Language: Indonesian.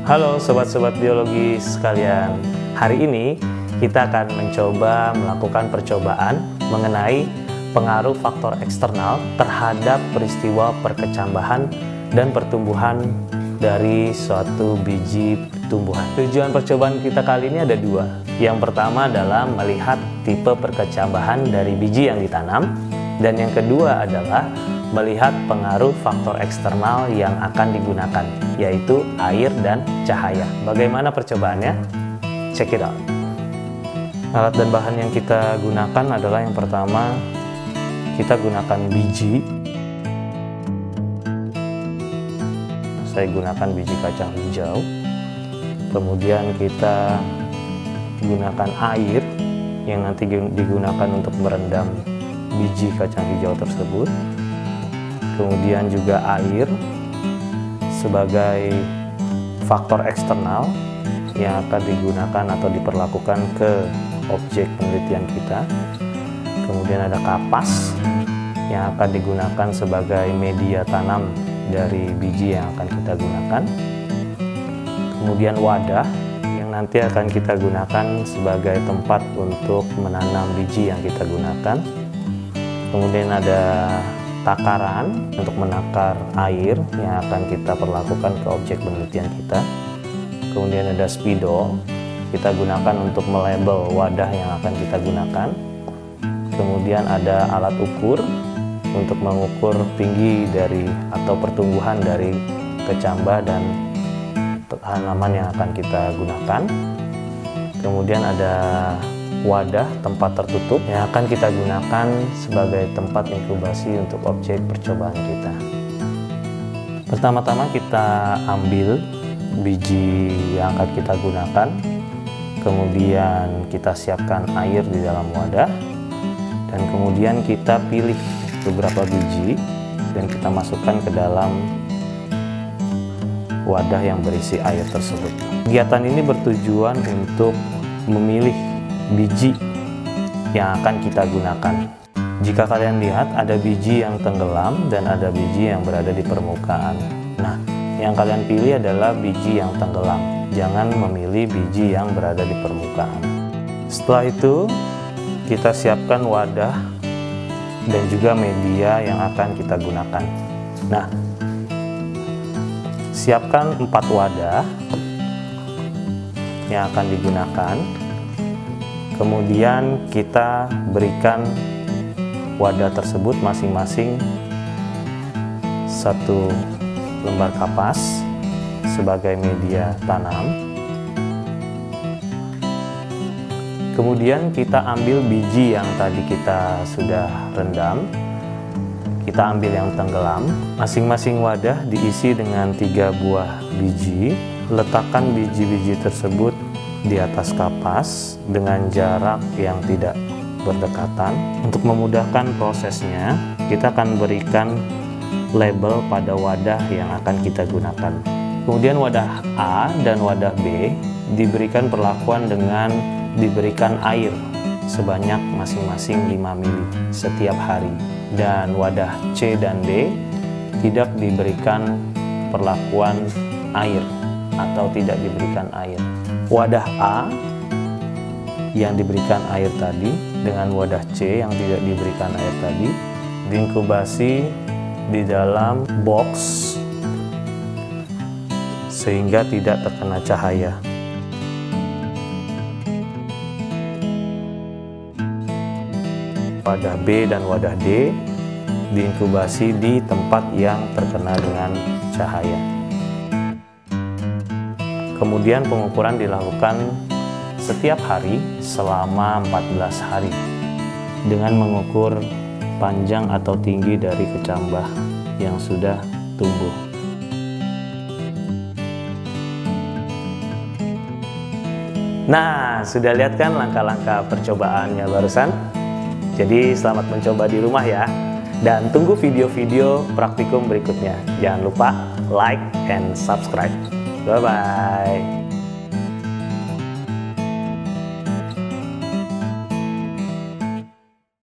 Halo sobat-sobat biologi sekalian. Hari ini kita akan mencoba melakukan percobaan mengenai pengaruh faktor eksternal terhadap peristiwa perkecambahan dan pertumbuhan dari suatu biji tumbuhan. Tujuan percobaan kita kali ini ada dua. Yang pertama adalah melihat tipe perkecambahan dari biji yang ditanam, dan yang kedua adalah melihat pengaruh faktor eksternal yang akan digunakan, yaitu air dan cahaya. Bagaimana percobaannya? Check it out. Alat dan bahan yang kita gunakan adalah yang pertama, kita gunakan biji. Saya gunakan biji kacang hijau. Kemudian kita gunakan air yang nanti digunakan untuk merendam biji kacang hijau tersebut. Kemudian juga air sebagai faktor eksternal yang akan digunakan atau diperlakukan ke objek penelitian kita. Kemudian ada kapas yang akan digunakan sebagai media tanam dari biji yang akan kita gunakan. Kemudian wadah yang nanti akan kita gunakan sebagai tempat untuk menanam biji yang kita gunakan. Kemudian ada takaran untuk menakar air yang akan kita perlakukan ke objek penelitian kita. Kemudian ada spidol, kita gunakan untuk melabel wadah yang akan kita gunakan. Kemudian ada alat ukur untuk mengukur tinggi dari atau pertumbuhan dari kecambah dan tanaman yang akan kita gunakan. Kemudian ada wadah tempat tertutup yang akan kita gunakan sebagai tempat inkubasi untuk objek percobaan kita. Pertama-tama kita ambil biji yang akan kita gunakan, kemudian kita siapkan air di dalam wadah, dan kemudian kita pilih beberapa biji dan kita masukkan ke dalam wadah yang berisi air tersebut. Kegiatan ini bertujuan untuk memilih biji yang akan kita gunakan. Jika kalian lihat, ada biji yang tenggelam dan ada biji yang berada di permukaan. Nah, yang kalian pilih adalah biji yang tenggelam. Jangan memilih biji yang berada di permukaan. Setelah itu, kita siapkan wadah dan juga media yang akan kita gunakan. Nah, siapkan 4 wadah yang akan digunakan. Kemudian kita berikan wadah tersebut masing-masing 1 lembar kapas sebagai media tanam. Kemudian kita ambil biji yang tadi kita sudah rendam. Kita ambil yang tenggelam. Masing-masing wadah diisi dengan 3 buah biji. Letakkan biji-biji tersebut di atas kapas dengan jarak yang tidak berdekatan. Untuk memudahkan prosesnya, kita akan berikan label pada wadah yang akan kita gunakan. Kemudian wadah A dan wadah B diberikan perlakuan dengan diberikan air sebanyak masing-masing 5 ml setiap hari. Dan wadah C dan D tidak diberikan perlakuan air atau tidak diberikan air. Wadah A yang diberikan air tadi dengan wadah C yang tidak diberikan air tadi diinkubasi di dalam box sehingga tidak terkena cahaya. Wadah B dan wadah D diinkubasi di tempat yang terkena dengan cahaya. Kemudian pengukuran dilakukan setiap hari selama 14 hari dengan mengukur panjang atau tinggi dari kecambah yang sudah tumbuh. Nah, sudah lihat kan langkah-langkah percobaannya barusan? Jadi selamat mencoba di rumah ya. Dan tunggu video-video praktikum berikutnya. Jangan lupa like and subscribe. Bye-bye.